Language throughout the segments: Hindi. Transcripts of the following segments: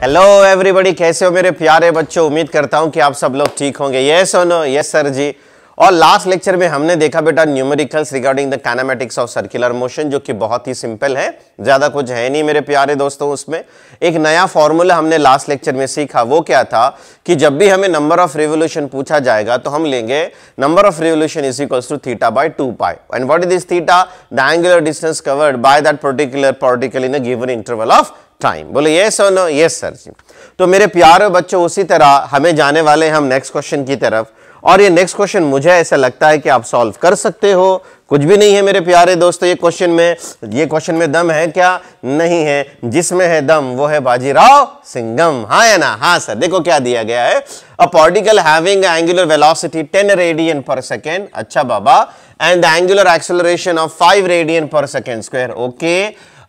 हेलो एवरीबॉडी, कैसे हो मेरे प्यारे बच्चों। उम्मीद करता हूं कि आप सब लोग ठीक होंगे। यस और नो? यस सर जी। और लास्ट लेक्चर में हमने देखा बेटा numericals regarding the kinematics of circular motion, जो कि बहुत ही सिंपल है, ज्यादा कुछ है नहीं मेरे प्यारे दोस्तों। उसमें एक नया फॉर्मूला हमने लास्ट लेक्चर में सीखा। वो क्या था कि जब भी हमें नंबर ऑफ रिवोल्यूशन पूछा जाएगा तो हम लेंगे number of revolution is equals to theta by 2 pi. And what is this theta? The angular distance covered by that particular particle in a given interval of time. बोले यस और नो? Yes sir ji. तो मेरे प्यारे बच्चों, उसी तरह हमें जाने वाले हम नेक्स्ट क्वेश्चन की तरफ। और ये नेक्स्ट क्वेश्चन मुझे ऐसा लगता है कि आप सॉल्व कर सकते हो। कुछ भी नहीं है मेरे प्यारे दोस्तों ये क्वेश्चन में दम है क्या? नहीं है। जिसमें है दम वो है बाजीराव सिंघम। हाँ है ना? हाँ सर। देखो क्या दिया गया है, a particle having angular velocity 10 radian per second. अच्छा बाबा। And the angular acceleration of 5 radian per second square. Okay,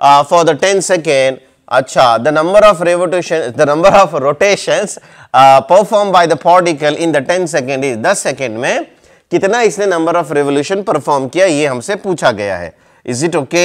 for the 10 second. अच्छा, the number of rotations performed by the particle in the 10 second is 10 second में कितना इसने नंबर ऑफ रेवोल्यूशन परफॉर्म किया, ये हमसे पूछा गया है। Is it okay?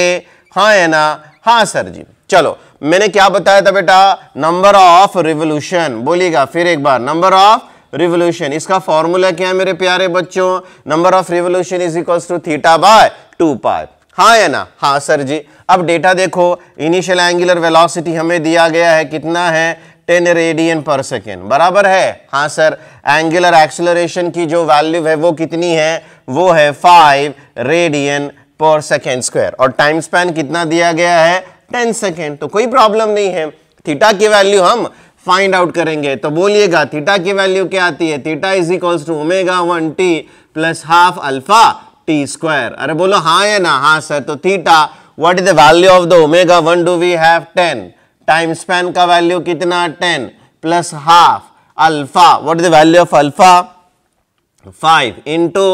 हाँ है ना? हाँ सर जी। चलो, मैंने क्या बताया था बेटा? Number of revolution. बोलिएगा फिर एक बार, नंबर ऑफ रिवोल्यूशन। इसका फॉर्मूला क्या है मेरे प्यारे बच्चों? Number of revolution is equals to theta by 2 pi. हाँ है ना? हाँ सर जी। अब डेटा देखो, इनिशियल एंगुलर वेलोसिटी हमें दिया गया है, कितना है? 10 रेडियन पर सेकेंड, बराबर है? हाँ सर। एंगुलर एक्सेलरेशन की जो वैल्यू है वो कितनी है? वो है 5 रेडियन पर सेकेंड स्क्वायर। और टाइम स्पैन कितना दिया गया है? 10 सेकेंड। तो कोई प्रॉब्लम नहीं है। थीटा की वैल्यू हम फाइंड आउट करेंगे। तो बोलिएगा थीटा की वैल्यू क्या आती है? Theta is equals to omega 1t plus half alpha T square. अरे बोलो हाँ है ना? हाँ सर। तो theta, what is the value of the omega 1? Do we have 10। Time span का वैल्यू कितना? 10 plus half alpha, what is the value of alpha? 5 into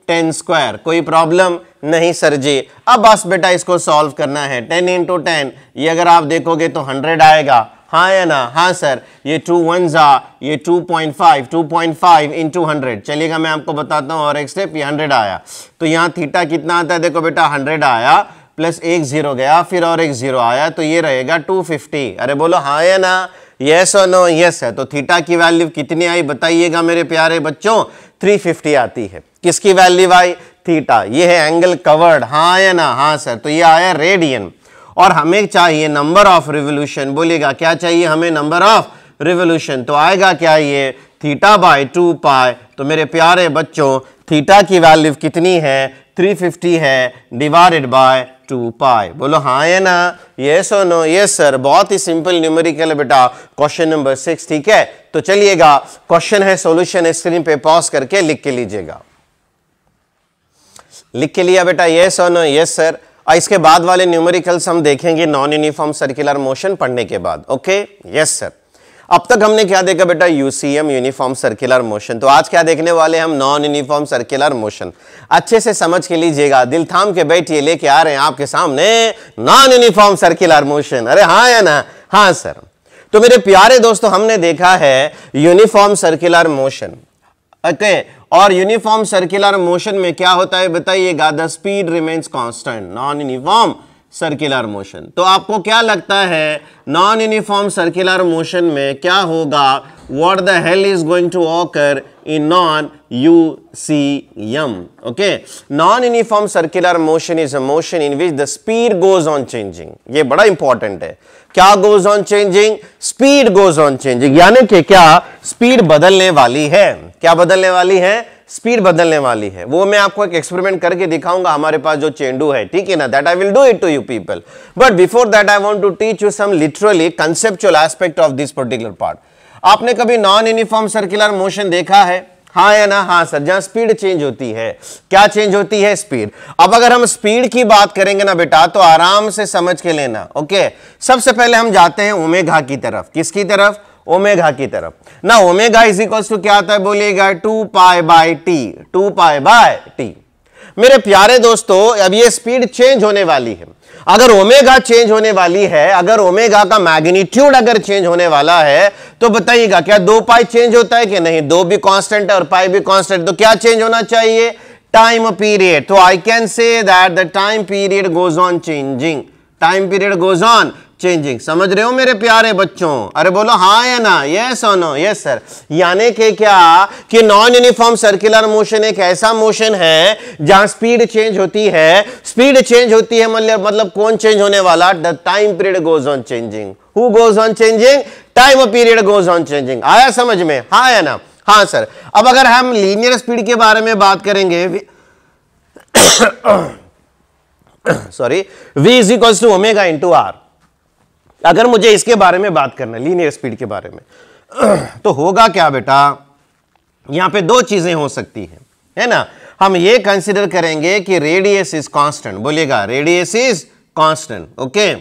10 square. कोई प्रॉब्लम नहीं सर जी। अब बस बेटा इसको सॉल्व करना है। 10 इंटू 10, ये अगर आप देखोगे तो 100 आएगा। हाँ है ना? हाँ सर। ये 2 1 ये 2.5 इंटू 100। चलिएगा मैं आपको बताता हूँ और एक स्टेप। ये 100 आया, तो यहाँ थीटा कितना आता है? देखो बेटा 100 आया प्लस एक 0 गया, फिर और एक 0 आया, तो ये रहेगा 250। अरे बोलो हाँ है ना? यस और नो? यस है। तो थीटा की वैल्यू कितनी आई बताइएगा मेरे प्यारे बच्चों? 350 आती है। किसकी वैल्यू आई? थीटा। ये है एंगल कवर्ड। हाँ है ना? हाँ सर। तो ये आया रेडियन। और हमें चाहिए नंबर ऑफ रिवोल्यूशन। बोलिएगा क्या चाहिए हमें? Number of revolution. तो आएगा क्या? ये थीटा बाय 2 पाई। तो मेरे प्यारे बच्चों, थीटा की वैल्यू कितनी है? 350 है, डिवाइडेड बाय 2 पाई। बोलो हाँ है ना? यस और नो? Yes sir. बहुत ही सिंपल न्यूमेरिकल है बेटा। क्वेश्चन नंबर 6, ठीक है? तो चलिएगा, क्वेश्चन है, सॉल्यूशन स्क्रीन पे पॉज करके लिख के लीजिएगा। लिख के लिया बेटा? यस और नो? Yes sir. और इसके बाद वाले न्यूमेरिकल्स हम देखेंगे नॉन यूनिफॉर्म सर्कुलर मोशन पढ़ने के बाद। ओके? Yes sir. अब तक हमने क्या देखा बेटा? UCM, uniform circular motion. तो आज क्या देखने वाले हम? Non uniform circular motion. अच्छे से समझ के लीजिएगा, दिल थाम के बैठिए, लेके आ रहे हैं आपके सामने नॉन यूनिफॉर्म सर्कुलर मोशन। अरे हाँ है ना? हाँ सर। तो मेरे प्यारे दोस्तों, हमने देखा है यूनिफॉर्म सर्कुलर मोशन। ओके, और यूनिफॉर्म सर्कुलर मोशन में क्या होता है बताइएगा? The speed remains constant. Non uniform circular motion. तो आपको क्या लगता है नॉन यूनिफॉर्म सर्कुलर मोशन में क्या होगा? What the hell is going to occur in non UCM? Okay, non uniform circular motion is a motion in which the speed goes on changing. ये बड़ा इंपॉर्टेंट है। क्या goes on changing? Speed goes on changing. यानी कि क्या स्पीड बदलने वाली है? क्या बदलने वाली है? स्पीड बदलने वाली है। वो मैं आपको एक एक्सपेरिमेंट करके दिखाऊंगा। हमारे पास जो चेंडू है, ठीक है ना? That I will do it to you people. But before that I want to teach you some literally conceptual aspect of this particular part. आपने कभी नॉन यूनिफॉर्म सर्कुलर मोशन देखा है? हाँ है ना? हाँ सर। जहां स्पीड चेंज होती है। क्या चेंज होती है? स्पीड। अब अगर हम स्पीड की बात करेंगे ना बेटा, तो आराम से समझ के लेना। ओके, सबसे पहले हम जाते हैं ओमेगा की तरफ। किसकी तरफ? ओमेगा की तरफ ना। ओमेगा इज इक्वल्स टू क्या आता है? बोलिएगा 2 pi by T. 2 pi by T. मेरे प्यारे दोस्तों, अब ये स्पीड चेंज होने वाली है। अगर ओमेगा चेंज होने वाली है, अगर ओमेगा का मैग्नीट्यूड अगर चेंज होने वाला है, तो बताइएगा क्या 2 पाई चेंज होता है कि नहीं? 2 भी कांस्टेंट है और पाई भी कांस्टेंट। तो क्या चेंज होना चाहिए? Time period. तो I can say that the time period goes on changing. Time period goes on changing. समझ रहे हो मेरे प्यारे बच्चों? अरे बोलो हाँ या ना, यस और नो? Yes sir. यानी कि क्या कि नॉन यूनिफॉर्म सर्कुलर मोशन एक ऐसा मोशन है जहां स्पीड चेंज होती है। स्पीड चेंज होती है मतलब कौन चेंज होने वाला? The time period goes on changing. Who goes on changing? Time period goes on changing. आया समझ में? हाँ या ना? हाँ सर। अब अगर हम लीनियर स्पीड के बारे में बात करेंगे, sorry, v is equal to omega into R. अगर मुझे इसके बारे में बात करना है, लीनियर स्पीड के बारे में, तो होगा क्या बेटा? यहां पे दो चीजें हो सकती है ना? हम ये कंसीडर करेंगे कि रेडियस इज कांस्टेंट। बोलिएगा रेडियस इज कांस्टेंट, ओके,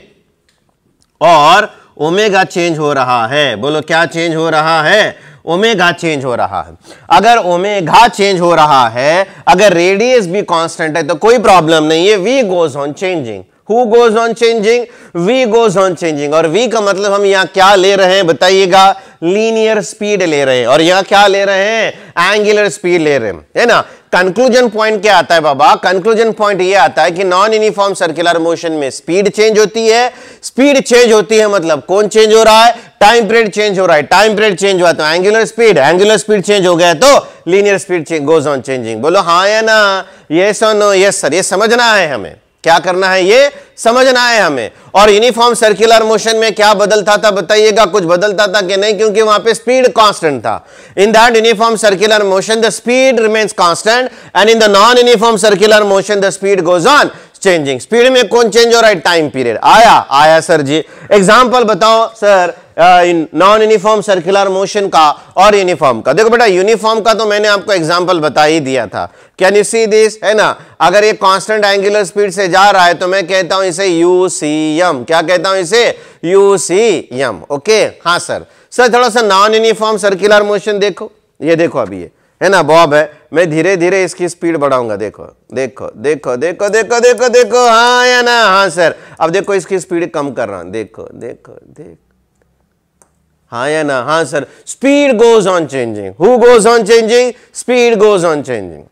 और ओमेगा चेंज हो रहा है। बोलो क्या चेंज हो रहा है? ओमेगा चेंज हो रहा है। अगर ओमेगा चेंज हो रहा है, अगर रेडियस भी कांस्टेंट है, तो कोई प्रॉब्लम नहीं है, v goes on changing. Who goes on changing? V goes on changing। और V का मतलब हम यहां क्या ले रहे हैं बताइएगा? लीनियर स्पीड ले रहे हैं। और यहां क्या ले रहे हैं? एंगुलर स्पीड ले रहे हैं, है ना? कंक्लूजन पॉइंट क्या आता है बाबा? कंक्लूजन पॉइंट ये आता है कि नॉन यूनिफॉर्म सर्कुलर मोशन में स्पीड चेंज होती है। स्पीड चेंज होती है मतलब कौन चेंज हो रहा है? टाइम पीरियड चेंज हो रहा है। टाइम पीरियड चेंज हुआ तो एंगुलर स्पीड चेंज हो गया तो linear speed goes on changing. बोलो हाँ या ना? यस और नो? Yes sir. ये समझना है हमें, क्या करना है? ये समझना है हमें। और यूनिफॉर्म सर्कुलर मोशन में क्या बदलता था बताइएगा? कुछ बदलता था कि नहीं? क्योंकि वहां पे स्पीड कांस्टेंट था। In that uniform circular motion the speed remains constant and in the non uniform circular motion the speed goes on changing. Speed में कौन चेंज हो रहा है? Time period. आया सर जी। एग्जाम्पल बताओ sir non uniform circular motion का और यूनिफॉर्म का। देखो बेटा, यूनिफॉर्म का तो मैंने आपको एग्जांपल बता ही दिया था। Can you see this? है ना? अगर ये कांस्टेंट एंगुलर स्पीड से जा रहा है तो मैं कहता हूं इसे यूसीएम। क्या कहता हूं इसे? यूसीएम। ओके हाँ सर। सर थोड़ा सा नॉन यूनिफॉर्म सर्कुलर मोशन देखो, ये देखो अभी ये है ना बॉब है, मैं धीरे धीरे इसकी स्पीड बढ़ाऊंगा। देखो देखो देखो देखो देखो देखो देखो, हाँ या ना? हाँ सर। अब देखो इसकी स्पीड कम कर रहा हूं, देखो देखो देखो, हाँ या ना? हाँ sir. Speed goes on changing. Who goes on changing? Speed goes on changing.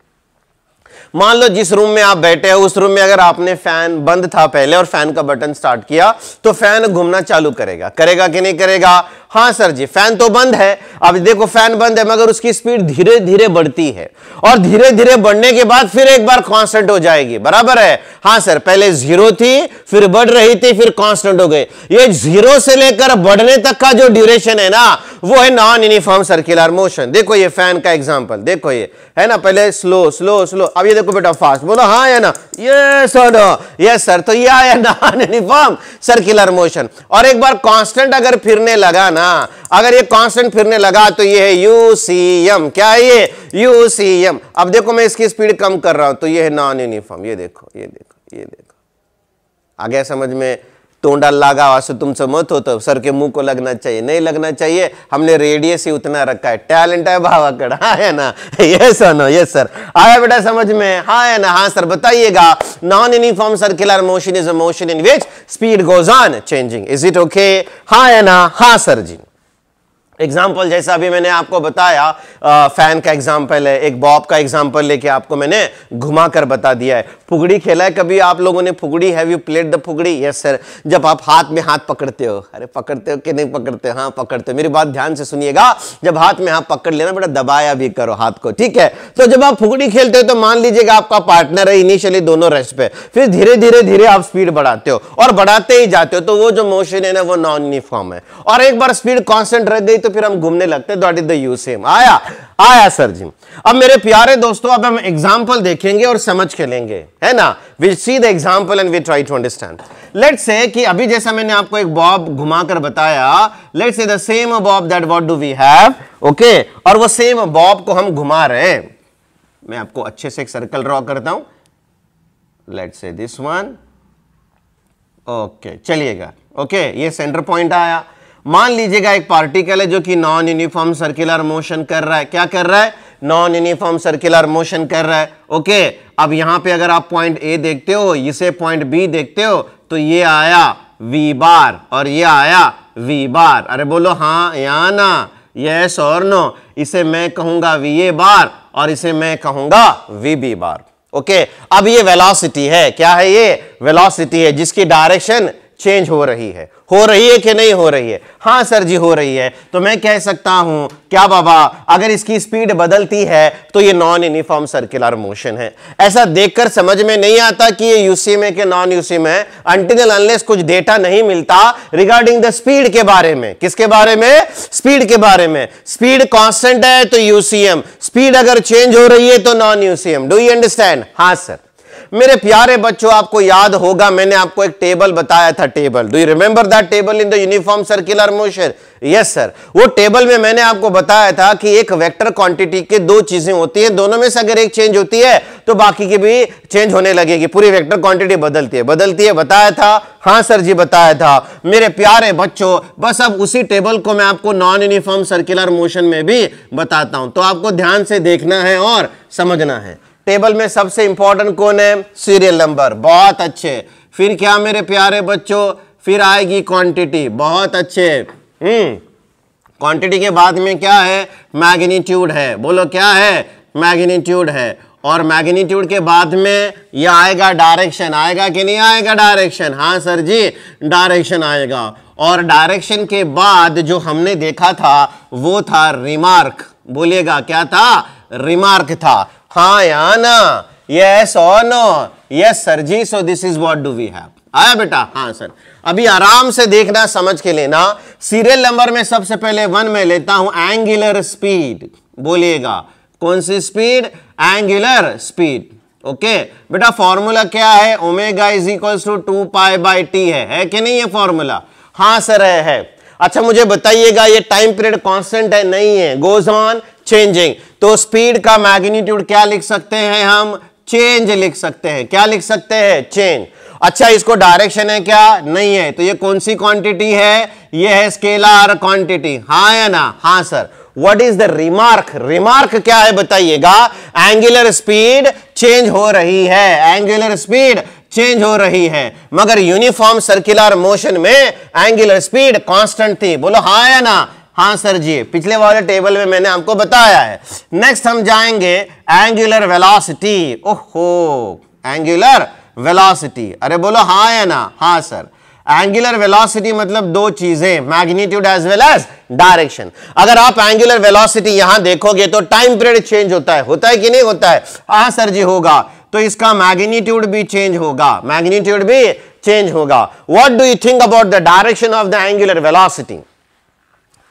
मान लो जिस रूम में आप बैठे हो उस रूम में अगर आपने फैन बंद था पहले और फैन का बटन स्टार्ट किया तो फैन घूमना चालू करेगा। करेगा कि नहीं करेगा? हाँ सर जी। फैन तो बंद है, अब देखो फैन बंद है मगर उसकी स्पीड धीरे धीरे बढ़ती है और धीरे धीरे बढ़ने के बाद फिर एक बार कांस्टेंट हो जाएगी। बराबर है? हाँ सर। पहले जीरो थी, फिर बढ़ रही थी, फिर कांस्टेंट हो गई। ये जीरो से लेकर बढ़ने तक का जो ड्यूरेशन है ना, वो है नॉन यूनिफॉर्म सर्कुलर मोशन। देखो ये फैन का एग्जांपल, देखो ये है ना, पहले स्लो स्लो स्लो, अब ये देखो बेटा फास्ट। बोलो हाँ या ना? यस और नो? Yes sir. तो ये आया नॉन यूनिफॉर्म सर्कुलर मोशन। और एक बार कांस्टेंट अगर फिरने लगा ना, अगर ये कांस्टेंट फिरने लगा तो ये है यूसीएम। क्या है ये? यूसीएम। अब देखो मैं इसकी स्पीड कम कर रहा हूं तो ये है नॉन यूनिफॉर्म। ये देखो ये देखो ये देखो, आ गया समझ में? तोंडा लगा वासु तुमसे मत हो तो सर के मुंह को लगना चाहिए, नहीं लगना चाहिए। हमने रेडियस ही उतना रखा है, टैलेंट है भावाकड़। हाँ है ना? यस और नो? Yes sir. आया बेटा समझ में? हाँ है ना? हाँ सर। बताइएगा non uniform circular motion is a motion in which speed goes on changing. Is it okay? हाँ है ना? हाँ सर जी। एग्जाम्पल जैसा अभी मैंने आपको बताया, फैन का एग्जाम्पल है, एक बॉब का एग्जाम्पल लेके आपको मैंने घुमाकर बता दिया है। फुगड़ी खेला है कभी आप लोगों ने? Fugdi, have you played the fugdi? Yes sir. जब आप हाथ में हाथ पकड़ते हो, अरे पकड़ते हो कि नहीं पकड़ते? हाँ पकड़ते हो। मेरी बात ध्यान से सुनिएगा, जब हाथ में हाथ पकड़ लेना बेटा, दबाया भी करो हाथ को, ठीक है? तो जब आप फुगड़ी खेलते हो तो मान लीजिएगा आपका पार्टनर है, इनिशियली दोनों रेस्ट पे, फिर धीरे धीरे धीरे आप स्पीड बढ़ाते हो और बढ़ाते ही जाते हो, तो वो जो मोशन है ना वो नॉन यूनिफॉर्म है। और एक बार स्पीड कांस्टेंट रह गई तो फिर हम घूमने लगते हैं। That is the UCM. आया सर जी। अब मेरे प्यारे दोस्तों, अब हम एग्जांपल देखेंगे और समझ के लेंगे, है ना? We see the example and we try to understand. Let's say कि अभी जैसा मैंने आपको एक बॉब घुमाकर बताया, let's say the same bob that what do we have, okay? और वो सेम बॉब को हम घुमा रहे हैं। मैं आपको अच्छे से एक सर्कल ड्रॉ करता हूं। Let's say this one, okay चलिएगा। ओके ये सेंटर पॉइंट आया। मान लीजिएगा एक पार्टिकल है जो कि नॉन यूनिफॉर्म सर्कुलर मोशन कर रहा है। क्या कर रहा है? नॉन यूनिफॉर्म सर्कुलर मोशन कर रहा है। ओके अब यहां पे अगर आप पॉइंट ए देखते हो, इसे पॉइंट बी देखते हो, तो ये आया वी बार और ये आया वी बार। अरे बोलो हाँ या ना? यस और नो? इसे मैं कहूंगा वी ए बार और इसे मैं कहूंगा वी बी बार। ओके अब ये वेलोसिटी है। क्या है ये? वेलोसिटी है जिसकी डायरेक्शन चेंज हो रही है कि नहीं हो रही है? हाँ सर जी हो रही है। तो मैं कह सकता हूं क्या बाबा, अगर इसकी स्पीड बदलती है तो ये नॉन यूनिफॉर्म सर्कुलर मोशन है। ऐसा देखकर समझ में नहीं आता कि ये यूसीएम है कि नॉन यूसीएम है अनटिल अनलेस कुछ डेटा नहीं मिलता रिगार्डिंग द स्पीड के बारे में। किसके बारे में? स्पीड के बारे में। स्पीड कांस्टेंट है तो यूसीएम, स्पीड अगर चेंज हो रही है तो non UCM. Do you understand? हाँ सर। मेरे प्यारे बच्चों, आपको याद होगा मैंने आपको एक टेबल बताया था। Table, do you remember that table in the uniform circular motion? Yes sir. वो टेबल में मैंने आपको बताया था कि एक वेक्टर क्वांटिटी के दो चीजें होती हैं, दोनों में से अगर एक चेंज होती है तो बाकी की भी चेंज होने लगेगी, पूरी वेक्टर क्वांटिटी बदलती है बताया था? हाँ सर जी बताया था। मेरे प्यारे बच्चों, बस अब उसी टेबल को मैं आपको नॉन यूनिफॉर्म सर्कुलर मोशन में भी बताता हूं, तो आपको ध्यान से देखना है और समझना है। टेबल में सबसे इंपॉर्टेंट कौन है? Serial number. बहुत अच्छे। फिर क्या मेरे प्यारे बच्चों? फिर आएगी क्वांटिटी। बहुत अच्छे। क्वांटिटी के बाद में क्या है? मैग्नीट्यूड है। बोलो क्या है? मैग्नीट्यूड है। और मैग्नीट्यूड के बाद में यह आएगा डायरेक्शन। आएगा कि नहीं आएगा डायरेक्शन? हाँ सर जी डायरेक्शन आएगा। और डायरेक्शन के बाद जो हमने देखा था वो था रिमार्क। बोलिएगा क्या था? रिमार्क था। हाँ या ना? यस और no? Yes sir ji. So this is what do we have. आया बेटा? हाँ सर। अभी आराम से देखना, समझ के लेना। सीरियल नंबर में सबसे पहले 1 में लेता हूं एंगुलर स्पीड। बोलिएगा कौन सी स्पीड? Angular speed. ओके बेटा, फॉर्मूला क्या है? Omega is equal to 2 pi by T है कि नहीं? ये फॉर्मूला? हाँ सर है। अच्छा मुझे बताइएगा, ये टाइम पीरियड कांस्टेंट है? नहीं है, गोज ऑन चेंजिंग। तो स्पीड का मैग्नीट्यूड क्या लिख सकते हैं हम? चेंज लिख सकते हैं। क्या लिख सकते हैं? चेंज। अच्छा इसको डायरेक्शन है क्या? नहीं है। तो ये कौन सी क्वांटिटी है? ये है स्केलर क्वांटिटी। हाँ या ना? हाँ sir. What is the remark? Remark क्या है बताइएगा? एंगुलर स्पीड चेंज हो रही है। एंगुलर स्पीड चेंज हो रही है, मगर यूनिफॉर्म सर्कुलर मोशन में एंगुलर स्पीड कांस्टेंट थी। बोलो हाँ या ना? हाँ सर जी। पिछले वाले टेबल में मैंने आपको बताया है। नेक्स्ट हम जाएंगे एंगुलर वेलोसिटी। ओहो, एंगुलर वेलोसिटी। अरे बोलो हाँ या ना? हाँ सर। एंगुलर वेलोसिटी मतलब दो चीजें, magnitude as well as direction. अगर आप एंगुलर वेलोसिटी यहां देखोगे तो टाइम पीरियड चेंज होता है कि नहीं होता है? हाँ सर जी होगा। तो इसका मैग्नीट्यूड भी चेंज होगा। मैग्नीट्यूड भी चेंज होगा। What do you think about the direction of the angular velocity?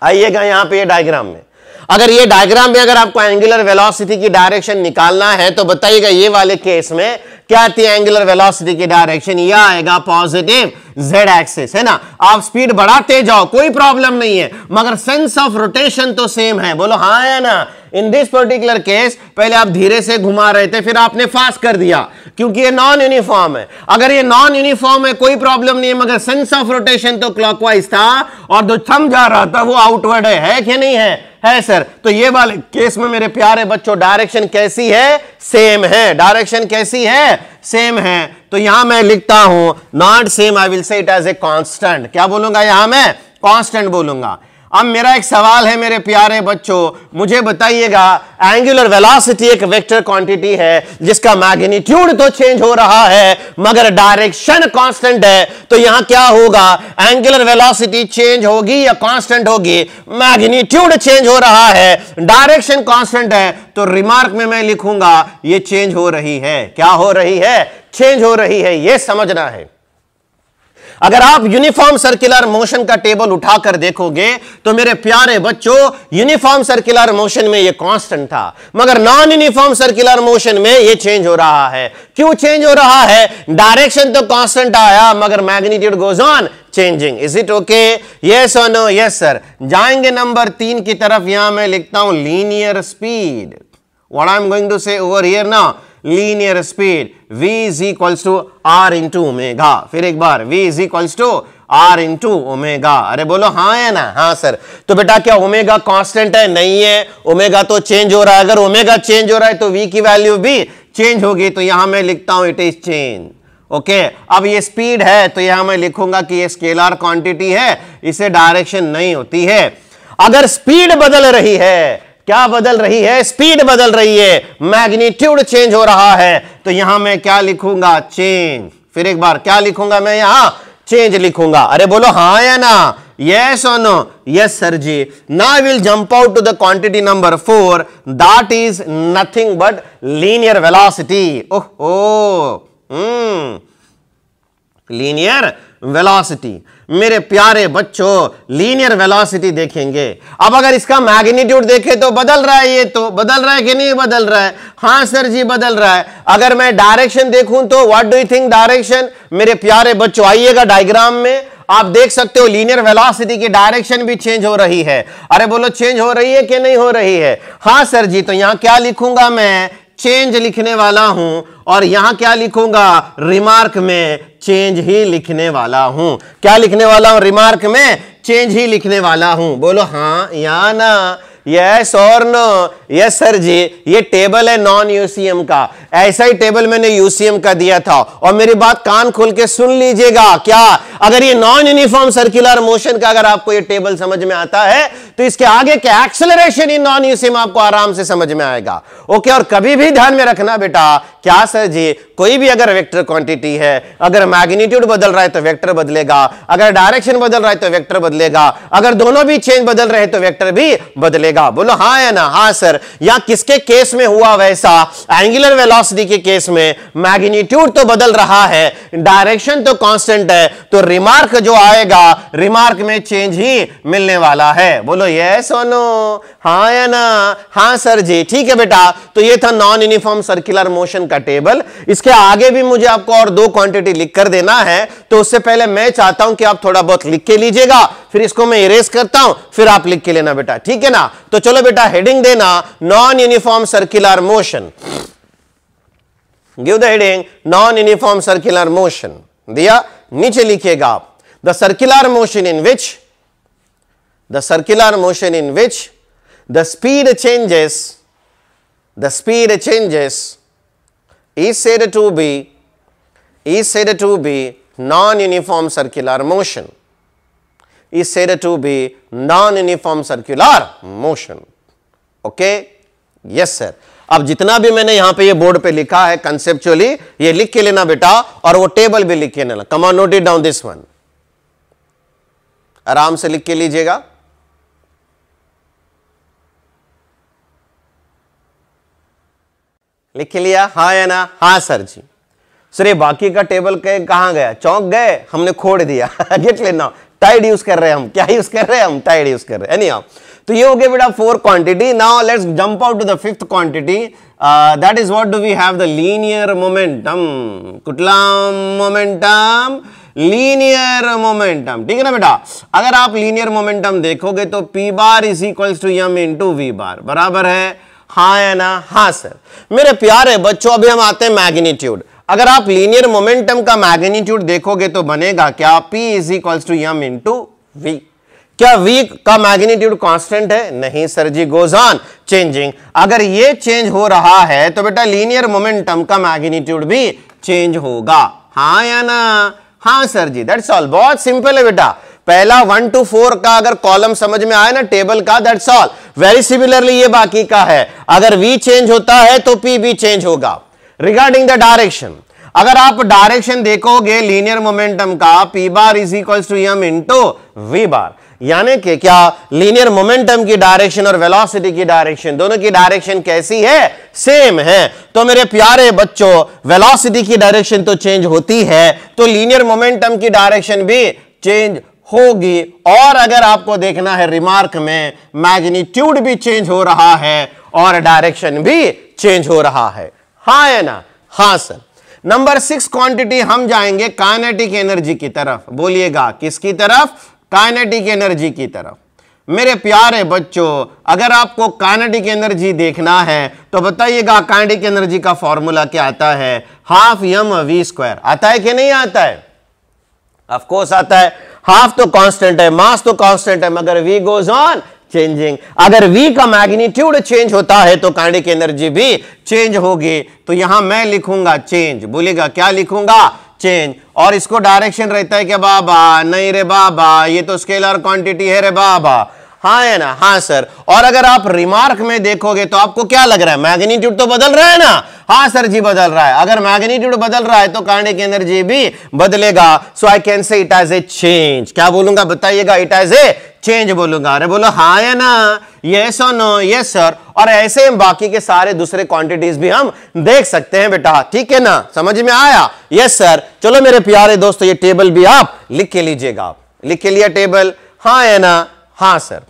आइएगा यहां पे ये डायग्राम में। अगर ये डायग्राम में अगर आपको एंगुलर वेलोसिटी की डायरेक्शन निकालना है तो बताइएगा ये वाले केस में क्या आती है एंगुलर वेलोसिटी की डायरेक्शन? यह आएगा पॉजिटिव जेड एक्सिस, है ना? आप स्पीड बढ़ाते जाओ, कोई प्रॉब्लम नहीं है, मगर सेंस ऑफ रोटेशन तो सेम है। बोलो हाँ या ना? इन दिस पर्टिकुलर केस पहले आप धीरे से घुमा रहे थे, फिर आपने फास्ट कर दिया क्योंकि ये नॉन यूनिफॉर्म है। अगर ये नॉन यूनिफॉर्म है कोई प्रॉब्लम नहीं है, मगर सेंस ऑफ रोटेशन तो क्लॉकवाइज था और जो थंब जा रहा था वो आउटवर्ड है कि नहीं है? है सर। तो ये वाले केस में मेरे प्यारे बच्चों डायरेक्शन कैसी है? सेम है। डायरेक्शन कैसी है? सेम है। तो यहां मैं लिखता हूं not same, I will say it as a constant. क्या बोलूंगा यहां मैं? कांस्टेंट बोलूंगा। अब मेरा एक सवाल है मेरे प्यारे बच्चों, मुझे बताइएगा एंगुलर वेलोसिटी एक वेक्टर क्वांटिटी है जिसका मैग्नीट्यूड तो चेंज हो रहा है मगर डायरेक्शन कांस्टेंट है, तो यहां क्या होगा? एंगुलर वेलोसिटी चेंज होगी या कांस्टेंट होगी? मैग्नीट्यूड चेंज हो रहा है, डायरेक्शन कांस्टेंट है, तो रिमार्क में मैं लिखूंगा ये चेंज हो रही है। क्या हो रही है? चेंज हो रही है। यह समझना है। अगर आप यूनिफॉर्म सर्कुलर मोशन का टेबल उठाकर देखोगे तो मेरे प्यारे बच्चों यूनिफॉर्म सर्कुलर मोशन में ये कांस्टेंट था, मगर नॉन यूनिफॉर्म सर्कुलर मोशन में ये चेंज हो रहा है। क्यों चेंज हो रहा है? डायरेक्शन तो कांस्टेंट आया मगर magnitude goes on changing. Is it okay? Yes और नो? Yes sir. जाएंगे नंबर 3 की तरफ। यहां मैं लिखता हूं linear speed. What I am going to say over here now, linear speed v is equals to r into omega. फिर एक बार v is equals to r into omega. अरे बोलो हाँ है ना? हाँ सर। तो बेटा क्या ओमेगा कांस्टेंट है? नहीं है, ओमेगा तो चेंज हो रहा है। अगर ओमेगा चेंज हो रहा है तो v की वैल्यू भी चेंज होगी, तो यहां मैं लिखता हूं इट इज चेंज। ओके अब ये स्पीड है तो यहां मैं लिखूंगा कि ये स्केलर क्वांटिटी है, इसे डायरेक्शन नहीं होती है। अगर स्पीड बदल रही है, क्या बदल रही है? स्पीड बदल रही है, मैग्नीट्यूड चेंज हो रहा है, तो यहां मैं क्या लिखूंगा? चेंज। फिर एक बार क्या लिखूंगा मैं यहां? चेंज लिखूंगा। अरे बोलो हाँ या ना, यस और नो? यस सर जी। Now I will jump out to the quantity number 4, that is nothing but linear velocity. ओहो, लीनियर वेलोसिटी। मेरे प्यारे बच्चों, लीनियर वेलोसिटी देखेंगे। अब अगर इसका मैग्नीट्यूड देखें तो बदल रहा है, ये तो बदल रहा है कि नहीं बदल रहा है? हाँ सर जी बदल रहा है। अगर मैं डायरेक्शन देखूं तो what do you think direction? मेरे प्यारे बच्चों आइएगा डायग्राम में, आप देख सकते हो लीनियर वेलोसिटी की डायरेक्शन भी चेंज हो रही है। अरे बोलो चेंज हो रही है कि नहीं हो रही है? हाँ सर जी। तो यहां क्या लिखूंगा मैं? चेंज लिखने वाला हूं। और यहां क्या लिखूंगा? रिमार्क में चेंज ही लिखने वाला हूं। क्या लिखने वाला हूं? रिमार्क में चेंज ही लिखने वाला हूं। बोलो हाँ या ना, यस और नो? यस सर जी। ये टेबल है नॉन यूसीएम का, ऐसा ही टेबल मैंने यूसीएम का दिया था। और मेरी बात कान खोल के सुन लीजिएगा। क्या? अगर ये नॉन यूनिफॉर्म सर्कुलर मोशन का अगर आपको ये टेबल समझ में आता है तो इसके आगे के एक्सेलरेशन इन नॉन यूसीएम आपको आराम से समझ में आएगा। ओके, और कभी भी ध्यान में रखना बेटा, क्या सर जी, कोई भी अगर वेक्टर क्वांटिटी है, अगर मैग्नीट्यूड बदल रहा है तो वेक्टर बदलेगा, अगर डायरेक्शन बदल रहा है तो वेक्टर बदलेगा, अगर दोनों भी चेंज बदल रहे हैं तो वेक्टर भी बदलेगा। बोलो हाँ या ना? हाँ सर। या किसके केस में हुआ वैसा? एंगुलर वेलोसिटी के केस में मैग्नीट्यूड तो बदल रहा है, डायरेक्शन तो कांस्टेंट है, तो रिमार्क जो आएगा, रिमार्क में चेंज ही मिलने वाला है। बोलो यस और नो? हाँ या ना? हाँ सर जी। ठीक है बेटा, तो ये था नॉन यूनिफॉर्म सर्कुलर मोशन का टेबल। इसके आगे भी मुझे आपको और दो क्वांटिटी लिख कर देना है, तो उससे पहले मैं चाहता हूं कि आप थोड़ा बहुत लिख के लीजिएगा, फिर इसको मैं इरेज करता हूं, फिर आप लिख के लेना बेटा, ठीक है ना? तो चलो बेटा हेडिंग देना, non uniform circular motion. Give the heading non uniform circular motion. दिया, नीचे लिखिएगा आप the circular motion in which the speed changes is said to be non-uniform circular motion. Is said to be non-uniform circular motion. Okay? Yes sir. अब जितना भी मैंने यहां पे ये बोर्ड पे लिखा है कंसेप्चुअली, ये लिख के लेना बेटा, और वो टेबल भी लिख के लेना। Come on, note it down this one. आराम से लिख के लीजिएगा। लिख लिया? हाँ या ना? हाँ सर जी। सर ये बाकी का टेबल के कहां गया? चौंक गए? हमने खोड़ दिया। गेट लेना, टाइड यूज कर रहे हैं हम। क्या यूज कर रहे हैं हम? टाइड यूज कर रहे हैं। एनीहाउ, तो ये हो गया बेटा 4 quantity. Now let's jump out to the 5th quantity, that is what do we have? The linear momentum. कुटला मोमेंटम, लीनियर मोमेंटम। ठीक है ना बेटा? अगर आप लीनियर मोमेंटम देखोगे तो P bar is equals to m into V bar, बराबर है? हाँ या ना? हाँ सर। मेरे प्यारे बच्चों, अभी हम आते हैं मैग्नीट्यूड। अगर आप लीनियर मोमेंटम का मैग्नीट्यूड देखोगे तो बनेगा क्या? P is equals to m into V। क्या V का मैग्नीट्यूड कांस्टेंट है? नहीं सर जी, गोज ऑन चेंजिंग। अगर ये चेंज हो रहा है तो बेटा लीनियर मोमेंटम का मैग्नीट्यूड भी चेंज होगा। हाँ या ना? हाँ सर जी। That's all. बहुत सिंपल है बेटा। पहला 1 to 4 का अगर कॉलम समझ में आए ना टेबल का, दैट्स ऑल। वेरी सिमिलरली ये बाकी का है। अगर V चेंज होता है तो P भी चेंज होगा। रिगार्डिंग द डायरेक्शन, अगर आप डायरेक्शन देखोगे लीनियर मोमेंटम का, P bar is equals to m into V bar, यानी कि क्या लीनियर मोमेंटम की डायरेक्शन और वेलोसिटी की डायरेक्शन, दोनों की डायरेक्शन कैसी है? सेम है। तो मेरे प्यारे बच्चों, वेलोसिटी की डायरेक्शन तो चेंज होती है, तो लीनियर मोमेंटम की डायरेक्शन भी चेंज होगी। और अगर आपको देखना है रिमार्क में, मैग्नीट्यूड भी चेंज हो रहा है और डायरेक्शन भी चेंज हो रहा है। हाँ या ना? हाँ सर। नंबर 6 क्वांटिटी हम जाएंगे काइनेटिक एनर्जी की तरफ। बोलिएगा किसकी तरफ? काइनेटिक एनर्जी की तरफ। मेरे प्यारे बच्चों, अगर आपको काइनेटिक एनर्जी देखना है तो बताइएगा काइनेटिक एनर्जी का फॉर्मूला क्या आता है? Half mv²। आता है कि नहीं आता है? ऑफ कोर्स आता है। हाफ तो कांस्टेंट है, मास तो कांस्टेंट है, मगर V गोज ऑन चेंजिंग। अगर V का मैग्नीट्यूड चेंज होता है तो काइनेटिक एनर्जी भी चेंज होगी। तो यहां मैं लिखूंगा चेंज। बोलिएगा क्या लिखूंगा? चेंज। और इसको डायरेक्शन रहता है क्या बाबा? नहीं रे बाबा, ये तो स्केलर क्वांटिटी है रे बाबा। हाँ है ना? हाँ सर। और अगर आप रिमार्क में देखोगे तो आपको क्या लग रहा है? मैग्नीट्यूड तो बदल रहा है ना? हाँ सर जी बदल रहा है। अगर मैग्नीट्यूड बदल रहा है तो काइनेटिक एनर्जी भी बदलेगा। So I can say it as a change. क्या बोलूंगा बताइएगा? इट एज ए चेंज बोलूंगा। अरे बोलो हाँ या ना, यस और नो? Yes sir. और ऐसे हम बाकी के सारे दूसरे क्वांटिटीज भी हम देख सकते हैं बेटा, ठीक है ना? समझ में आया? Yes sir. चलो मेरे प्यारे दोस्तों, ये टेबल भी आप लिख के लीजिएगा। लिख के लिया टेबल? हाँ या ना? हाँ sir.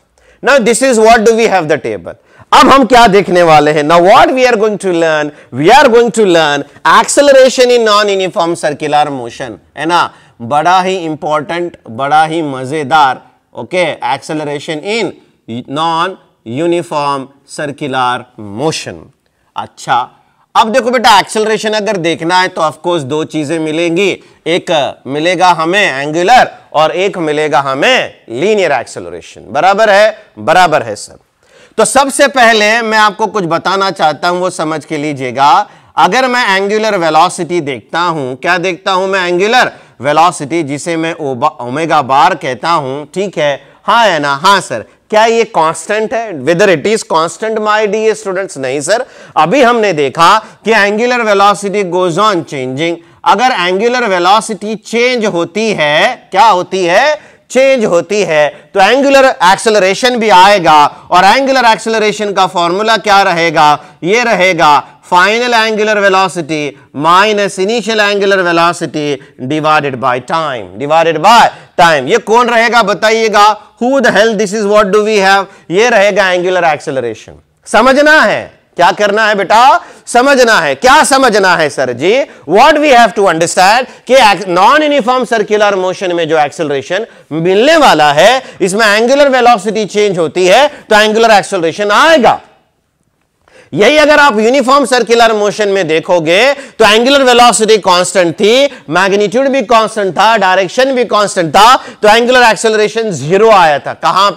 Now this is what do we have the table. अब हम क्या देखने वाले हैं? Now what we are going to learn, we are going to learn acceleration in non uniform circular motion, है ना? बड़ा ही इंपॉर्टेंट, बड़ा ही मजेदार, okay, acceleration in non uniform circular motion. अच्छा, अब देखो बेटा, एक्सेलरेशन अगर देखना है तो ऑफ कोर्स दो चीजें मिलेंगी। एक मिलेगा हमें एंगुलर और एक मिलेगा हमें लीनियर एक्सेलरेशन। बराबर है? बराबर है सर। तो सबसे पहले मैं आपको कुछ बताना चाहता हूं, वो समझ के लीजिएगा। अगर मैं एंगुलर वेलोसिटी देखता हूं, क्या देखता हूं मैं? एंगुलर वेलोसिटी, जिसे मैं ओमेगा बार कहता हूं, ठीक है? हाँ है ना? हाँ सर। क्या ये कांस्टेंट है? Whether it is constant my dear students? नहीं सर। अभी हमने देखा कि angular velocity goes on changing. अगर एंगुलर वेलोसिटी चेंज होती है, क्या होती है? चेंज होती है, तो एंगुलर एक्सेलरेशन भी आएगा। और एंगुलर एक्सेलरेशन का फॉर्मूला क्या रहेगा? ये रहेगा final angular velocity minus initial angular velocity divided by time, divided by time. ये कौन रहेगा बताइएगा? Who the hell this is what do we have? ये रहेगा एंगुलर एक्सेलरेशन। समझना है? क्या करना है बेटा? समझना है। क्या समझना है सर जी? What we have to understand कि नॉन यूनिफॉर्म सर्कुलर मोशन में जो एक्सेलरेशन मिलने वाला है, इसमें एंगुलर वेलोसिटी चेंज होती है तो एंगुलर एक्सेलरेशन आएगा। यही अगर आप यूनिफॉर्म सर्कुलर मोशन में देखोगे तो एंगुलर वेलोसिटी कांस्टेंट थी, मैग्नीट्यूड भी कांस्टेंट था, डायरेक्शन भी कांस्टेंट था, तो एंगुलर एक्सेलरेशन जीरो आया था। कहां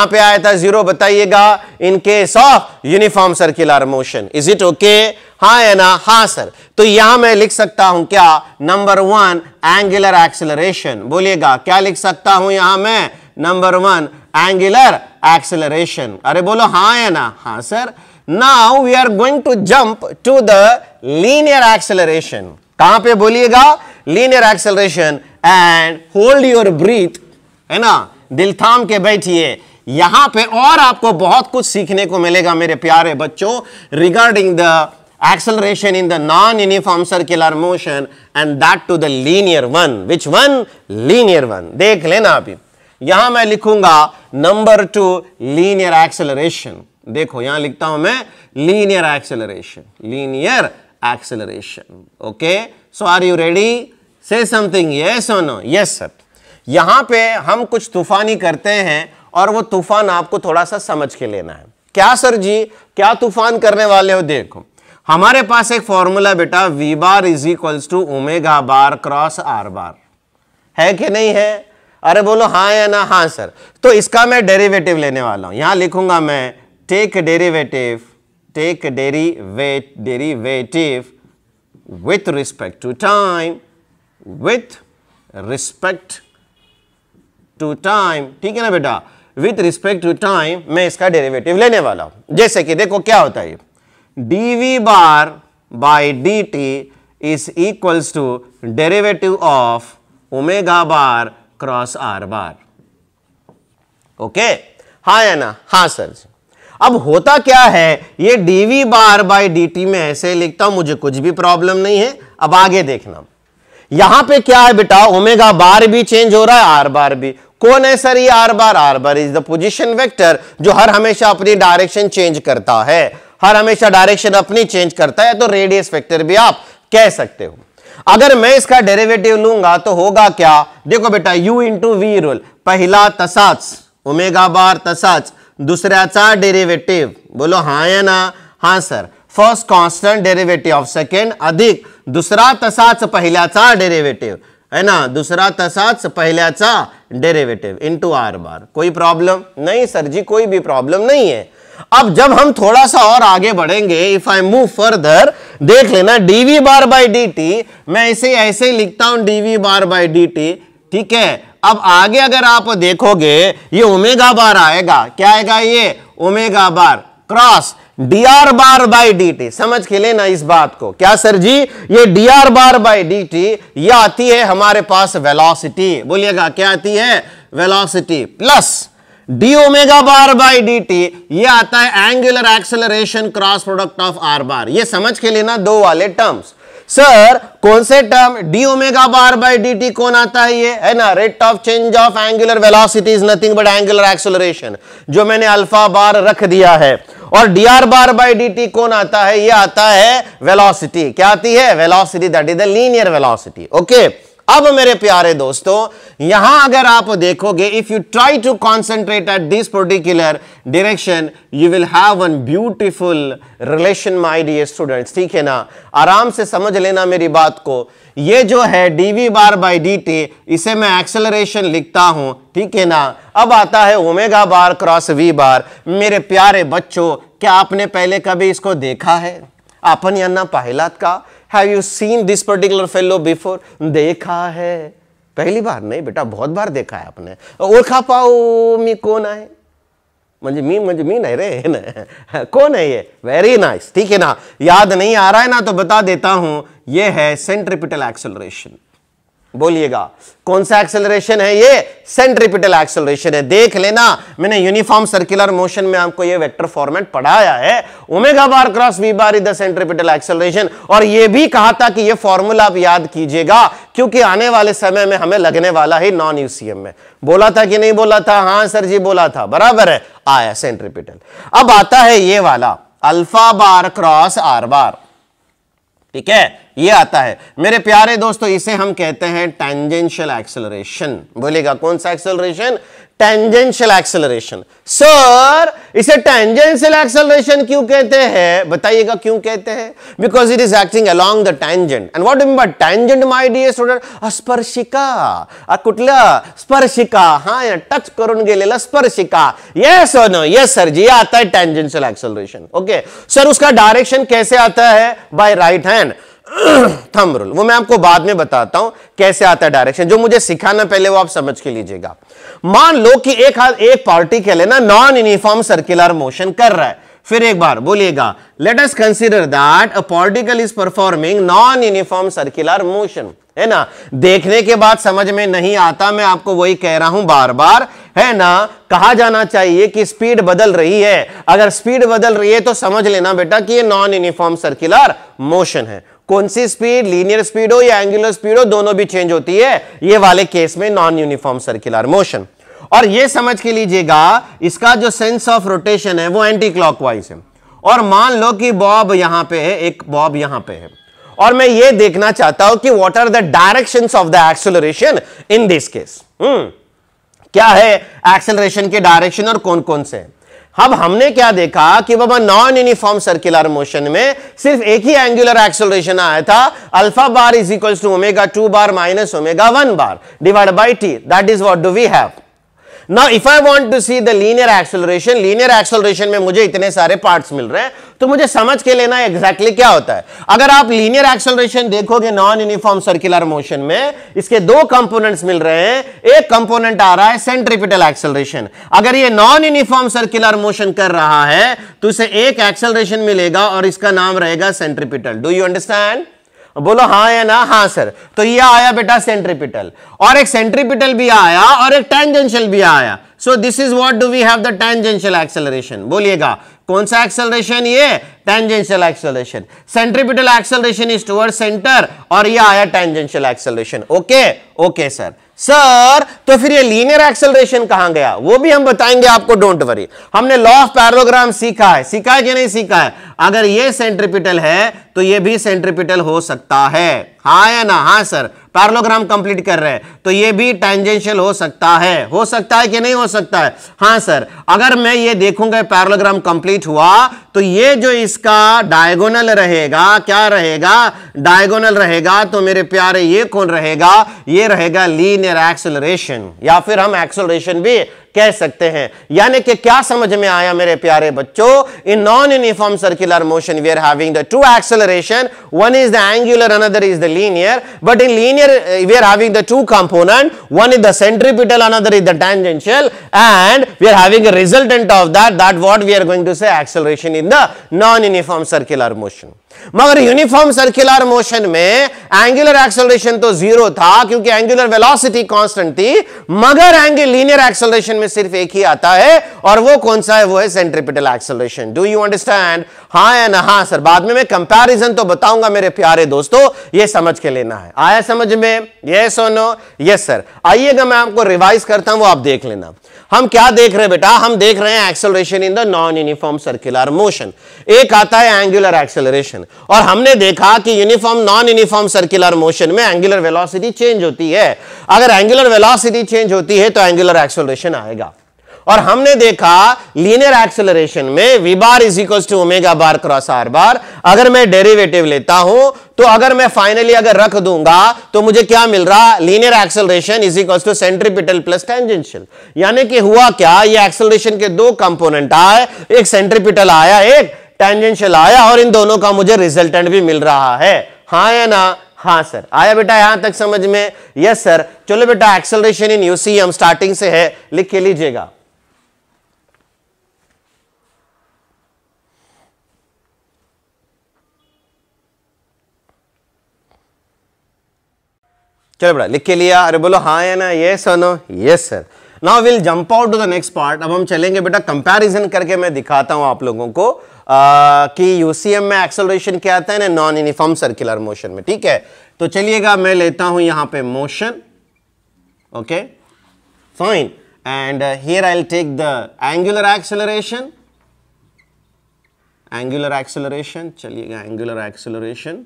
पे आया था जीरो बताइएगा? In case of uniform circular motion. Is it okay? हाँ है ना? हाँ सर। तो यहां मैं लिख सकता हूं क्या? Number 1 angular acceleration. बोलिएगा, क्या लिख सकता हूं यहां मैं? Number 1 angular acceleration. अरे बोलो हाँ है ना? हाँ sir. Now we are going to jump to the linear acceleration. कहां पे बोलिएगा? linear acceleration and hold your breath, है ना? दिल थाम के बैठिए। यहां पे और आपको बहुत कुछ सीखने को मिलेगा मेरे प्यारे बच्चों, regarding the acceleration in the non-uniform circular motion and that to the linear one. Which one? Linear one. देख लेना अभी। यहां मैं लिखूंगा नंबर 2 linear acceleration। देखो यहां लिखता हूं मैं linear acceleration, linear acceleration. Okay, so are you ready? Say something, yes और नो? Yes sir. यहां पे हम कुछ तूफानी करते हैं और वो तूफान आपको थोड़ा सा समझ के लेना है। क्या सर जी? क्या तूफान करने वाले हो? देखो हमारे पास एक फॉर्मूला बेटा, V bar is equals to omega bar cross R bar, है कि नहीं है? अरे बोलो हाँ या ना? हाँ सर। तो इसका मैं डेरिवेटिव लेने वाला हूं। यहां लिखूंगा मैं take derivative with respect to time, with respect to time, ठीक है ना बेटा? with respect to time मैं इसका डेरिवेटिव लेने वाला हूं। जैसे कि देखो क्या होता है, dv bar by dt is equals to derivative of omega bar cross R bar. Okay, हाँ या ना? हाँ सर। अब होता क्या है, ये dv बार बाई dt में ऐसे लिखता हूं, मुझे कुछ भी प्रॉब्लम नहीं है। अब आगे देखना, यहां पे क्या है बेटा? ओमेगा बार भी चेंज हो रहा है, आर बार भी। कौन है सर ये are bar? Are bar is the position vector जो हर हमेशा अपनी डायरेक्शन चेंज करता है, हर हमेशा डायरेक्शन अपनी चेंज करता है, तो रेडियस वेक्टर भी आप कह सकते हो। अगर मैं इसका डेरिवेटिव लूंगा तो होगा क्या? देखो बेटा, u इंटू वी रूल, पहला तसाच ओमेगा बार तसाच, दुसऱ्याचा डेरिवेटिव। बोलो हाँ या ना? हाँ sir. First constant derivative of second अधिक दुसरा तसाच पहिल्याचा डेरिवेटिव, है ना? दुसरा तसाच पहिल्याचा डेरिवेटिव इनटू आर बार। कोई प्रॉब्लम नहीं सर जी? कोई भी प्रॉब्लम नहीं है। अब जब हम थोड़ा सा और आगे बढ़ेंगे, इफ आई मूव फर्दर, देख लेना dv बार बाई dt, मैं इसे ऐसे लिखता हूं dv बार बाई dt, ठीक है? अब आगे अगर आप देखोगे ये ओमेगा बार आएगा, क्या आएगा? ये omega bar cross dr bar by dt, समझ के लेना इस बात को। क्या सर जी, ये dr बार बाई dt ये आती है हमारे पास वेलोसिटी, बोलिएगा क्या आती है, velocity, plus D omega bar by dt ये आता है angular acceleration cross product of r बार। ये समझ के लेना दो वाले टर्म्स। सर कौन से term, D omega bar by dt कौन आता है, ये है ना, rate of change of angular velocity is nothing but angular acceleration, जो मैंने अल्फा बार रख दिया है। और dr बार बाई dt कौन आता है, ये आता है वेलोसिटी, क्या आती है, velocity, that is the linear velocity. Okay, अब मेरे प्यारे दोस्तों यहां अगर आप देखोगे, if you try to concentrate at this particular direction you will have one beautiful relation my dear students, ठीक है ना, आराम से समझ लेना मेरी बात को। ये जो है dv बार बाई dt इसे मैं एक्सेलरेशन लिखता हूं, ठीक है ना। अब आता है ओमेगा बार क्रॉस v बार। मेरे प्यारे बच्चों, क्या आपने पहले कभी इसको देखा है, आपण यांना पाहिलात का, have you seen this particular fellow before, देखा है, पहली बार नहीं बेटा, बहुत बार देखा है आपने। ओळखा पाओ मी कोण आहे, म्हणजे मी नहीं रे ना, कौन है ये, वेरी नाइस, ठीक है ना। याद नहीं आ रहा है ना तो बता देता हूं, ये है सेंट्रीपिटल एक्सेलरेशन। बोलिएगा कौन सा एक्सेलरेशन है, ये सेंट्रीपिटल एक्सेलरेशन है। देख लेना, मैंने यूनिफॉर्म सर्कुलर मोशन में आपको ये वेक्टर फॉर्मेट पढ़ाया है, omega bar cross V bar is the centripetal acceleration. और ये भी कहा था कि ये फॉर्मूला आप याद कीजिएगा, क्योंकि आने वाले समय में हमें लगने वाला है नॉन यूसीएम में। बोला था कि नहीं बोला था, हाँ सर जी बोला था, बराबर है, आया सेंट्रीपिटल। अब आता है ये वाला अल्फा बार क्रॉस आर बार, ठीक है, ये आता है मेरे प्यारे दोस्तों, इसे हम कहते हैं टेंजेंशियल एक्सेलरेशन। बोलेगा कौन सा एक्सेलरेशन, टेंजेंशियल एक्सेलरेशन। सर इसे टेंजेंशियल एक्सेलरेशन क्यों कहते हैं, बताइएगा क्यों कहते हैं, because it is acting along the tangent. And what do you mean by tangent my dear student, स्पर्शिका, कुठला स्पर्शिका, हाँ टच करून गेलेला स्पर्शिका, यस और नो, यस सर जी, आता है टेंजेंशियल एक्सेलरेशन। ओके सर, उसका डायरेक्शन कैसे आता है, by right hand thumb rule, वो मैं आपको बाद में बताता हूं कैसे आता है डायरेक्शन, जो मुझे सिखाना पहले वो आप समझ के लीजिएगा। मान लो कि एक पार्टिकल है ना, नॉन यूनिफॉर्म सर्कुलर मोशन कर रहा है। फिर एक बार बोलिएगा, let us consider that a particle is performing non uniform circular motion, है ना। देखने के बाद समझ में नहीं आता, मैं आपको वही कह रहा हूं बार बार, है ना। कहा जाना चाहिए कि स्पीड बदल रही है, अगर स्पीड बदल रही है तो समझ लेना बेटा कि ये नॉन यूनिफॉर्म सर्कुलर मोशन है। कौन सी स्पीड, लीनियर स्पीड हो या एंगुलर स्पीड हो, दोनों भी चेंज होती है ये वाले केस में, नॉन यूनिफॉर्म सर्कुलर मोशन। और ये समझ के लीजिएगा, इसका जो सेंस ऑफ रोटेशन है वो एंटी क्लॉकवाइज है। और मान लो कि बॉब यहां पे है, एक बॉब यहां पे है, और मैं ये देखना चाहता हूं कि what are the directions of the acceleration in this case. क्या है एक्सेलरेशन के डायरेक्शन और कौन कौन से। अब हमने क्या देखा कि बाबा नॉन यूनिफॉर्म सर्कुलर मोशन में सिर्फ एक ही एंगुलर एक्सेलरेशन आया था, alpha bar is equals to omega 2 bar minus omega 1 bar divide by T, that is what do we have. Now if I want to see the linear acceleration में मुझे इतने सारे पार्ट्स मिल रहे हैं, तो मुझे समझ के लेना एग्जैक्टली क्या होता है। अगर आप लीनियर एक्सेलरेशन देखोगे नॉन यूनिफॉर्म सर्कुलर मोशन में, इसके दो कंपोनेंट्स मिल रहे हैं, एक कंपोनेंट आ रहा है सेंट्रीपिटल एक्सेलरेशन। अगर ये नॉन यूनिफॉर्म सर्कुलर मोशन कर रहा है तो इसे एक एक्सेलरेशन मिलेगा और इसका नाम रहेगा सेंट्रीपिटल। डू यू अंडरस्टैंड, बोलो हाँ या ना, हाँ सर। तो ये आया बेटा सेंट्रीपिटल, और एक सेंट्रीपिटल भी आया और एक टेंजेंशियल भी आया। So this is what do we have, the tangential acceleration. बोलिएगा कौन सा एक्सेलरेशन, ये tangential acceleration. Centripetal acceleration is towards centre और ये आया tangential acceleration. Okay okay sir. Sir तो फिर ये लीनियर एक्सेलरेशन कहां गया, वो भी हम बताएंगे आपको, डोंट वरी। हमने लॉ ऑफ पैरेललोग्राम सीखा है कि नहीं सीखा है। अगर ये सेंट्रीपिटल है तो ये भी सेंट्रीपिटल हो सकता है, हाँ या ना, हाँ सर। पैरेललोग्राम कंप्लीट कर रहे हैं तो ये भी टेंजेंशियल हो सकता है कि नहीं हो सकता है, हाँ सर। अगर मैं ये देखूंगा पैरेललोग्राम कंप्लीट हुआ तो ये जो इसका डायगोनल रहेगा, क्या रहेगा, डायगोनल रहेगा, तो मेरे प्यारे ये कौन रहेगा, ये रहेगा लीनियर एक्सेलरेशन, या फिर हम एक्सेलरेशन भी कह सकते हैं। यानी कि क्या समझ में आया मेरे प्यारे बच्चों, in non uniform circular motion we are having the two acceleration, one is the angular, another is the linear, but in linear we are having the two component, one is the centripetal, another is the tangential, and we are having a resultant of that what we are going to say acceleration in the non-uniform circular motion. मगर यूनिफॉर्म सर्कुलर मोशन में एंगुलर एक्सेलरेशन तो जीरो था क्योंकि एंगुलर वेलोसिटी कांस्टेंट थी, मगर लीनियर एक्सेलरेशन में सिर्फ एक ही आता है, और वो कौन सा है? वो है centripetal acceleration. Do you understand? हाँ या ना? हाँ सर। बाद में मैं कंपैरिजन तो बताऊंगा मेरे प्यारे दोस्तों, ये समझ के लेना है। आया समझ में? यस और नो? Yes sir. आइएगा मैं आपको रिवाइज करता हूं, वो आप देख लेना। हम क्या देख रहे हैं बेटा? हम देख रहे हैं acceleration in the non uniform circular motion. एक आता है एंगुलर एक्सेलरेशन, और हमने देखा कि uniform non uniform circular motion में एंगुलर वेलोसिटी चेंज होती है। अगर एंगुलर वेलोसिटी चेंज होती है तो एंगुलर एक्सेलरेशन आएगा। और हमने देखा लीनियर एक्सेलरेशन में v bar is equal to omega bar cross R bar. अगर मैं डेरिवेटिव लेता हूं तो अगर मैं फाइनली अगर रख दूंगा तो मुझे क्या मिल रहा? Linear acceleration is equal to centripetal plus tangential. यानी कि हुआ क्या, ये एक्सेलरेशन के दो कंपोनेंट आए, एक सेंट्रिपिटल आया, एक टेंजेंशियल आया, और इन दोनों का मुझे रिजल्टेंट भी मिल रहा है। हाँ या ना? हाँ सर। आया बेटा यहां तक समझ में? Yes sir. चलो बेटा एक्सेलरेशन इन यूसीएम स्टार्टिंग से है, लिख के लीजिएगा। चलो बेटा लिख के लिया? अरे बोलो हाँ या ना? यस और no? Yes sir. Now will jump out to the next part. अब हम चलेंगे बेटा कंपैरिजन करके, मैं दिखाता हूं आप लोगों को कि यूसीएम में एक्सेलरेशन क्या आता है ना नॉन यूनिफॉर्म सर्कुलर मोशन में। ठीक है, तो चलिएगा मैं लेता हूं यहां पे motion. Okay fine, and here I will take the angular acceleration. Angular acceleration, चलिएगा एंगुलर एक्सेलरेशन,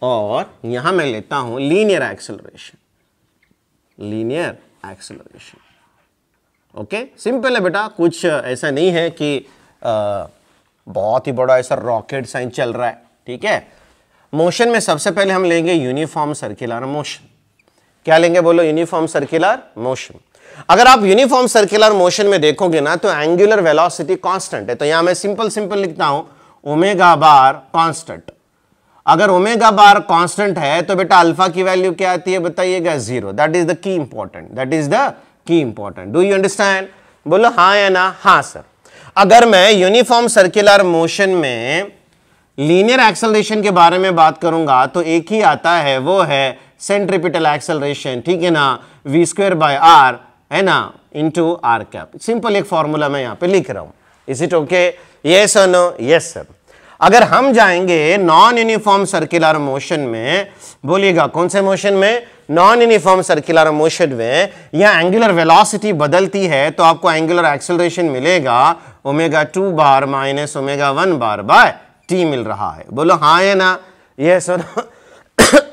और यहां मैं लेता हूं linear acceleration. Linear acceleration. Okay, simple है बेटा, कुछ ऐसा नहीं है कि बहुत ही बड़ा ऐसा रॉकेट साइंस चल रहा है। ठीक है, मोशन में सबसे पहले हम लेंगे यूनिफॉर्म सर्कुलर मोशन। क्या लेंगे बोलो? Uniform circular motion. अगर आप यूनिफॉर्म सर्कुलर मोशन में देखोगे ना तो एंगुलर वेलोसिटी कांस्टेंट है, तो यहां मैं सिंपल लिखता हूं ओमेगा बार कांस्टेंट। अगर ओमेगा बार कांस्टेंट है तो बेटा अल्फा की वैल्यू क्या आती है बताइएगा? Zero. That is the key important, that is the key important. Do you understand? बोलो हाँ या ना? हाँ सर। अगर मैं यूनिफॉर्म सर्कुलर मोशन में लीनियर एक्सेलरेशन के बारे में बात करूंगा तो एक ही आता है, वो है सेंट्रिपिटल एक्सेलरेशन। ठीक है ना? v स्क्वायर बाय आर है ना, इंटू आर कैप। सिंपल एक फॉर्मूला मैं यहां पे लिख रहा हूं। Is it okay? यस और नो? Yes sir. अगर हम जाएंगे नॉन यूनिफॉर्म सर्कुलर मोशन में, बोलिएगा कौन से मोशन में? नॉन यूनिफॉर्म सर्कुलर मोशन में यह एंगुलर वेलोसिटी बदलती है तो आपको एंगुलर एक्सेलरेशन मिलेगा ओमेगा 2 बार माइनस ओमेगा 1 बार बाय टी मिल रहा है। बोलो हाँ या ना? Yes sir.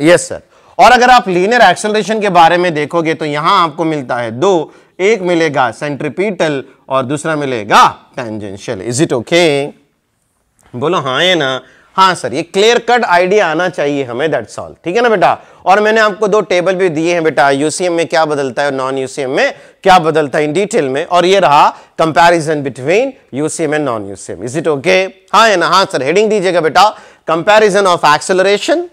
Yes sir. और अगर आप लीनियर एक्सेलरेशन के बारे में देखोगे तो यहां आपको मिलता है दो, एक मिलेगा सेंट्रिपिटल और दूसरा मिलेगा टेंजेंशियल। Is it okay? बोलो हाँ या ना? हाँ सर। ये क्लियर कट आइडिया आना चाहिए हमें, दैट्स ऑल। ठीक है ना बेटा? और मैंने आपको दो टेबल भी दिए हैं बेटा, यूसीएम में क्या बदलता है, नॉन यूसीएम में क्या बदलता है इन डिटेल में, और ये रहा comparison between UCM and non UCM. Is it okay? हाँ या ना? हाँ सर। हेडिंग दीजिएगा बेटा, कंपैरिजन ऑफ एक्सेलरेशन।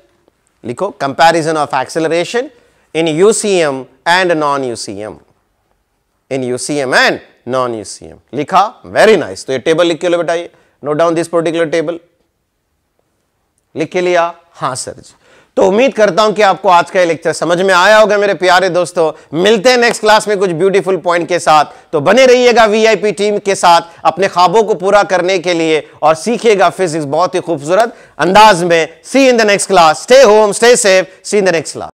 लिखो comparison of acceleration in UCM and non UCM. In UCM and non UCM लिखा? Very nice. तो ये टेबल लिख के लो बेटा, ये note down this particular table. लिख के लिया? हाँ सर जी। तो उम्मीद करता हूं कि आपको आज का लेक्चर समझ में आया होगा मेरे प्यारे दोस्तों। मिलते हैं नेक्स्ट क्लास में कुछ ब्यूटीफुल पॉइंट के साथ, तो बने रहिएगा वीआईपी टीम के साथ अपने ख्वाबों को पूरा करने के लिए, और सीखिएगा फिजिक्स बहुत ही खूबसूरत अंदाज में। See in the next class. Stay home, stay safe. See in the next class.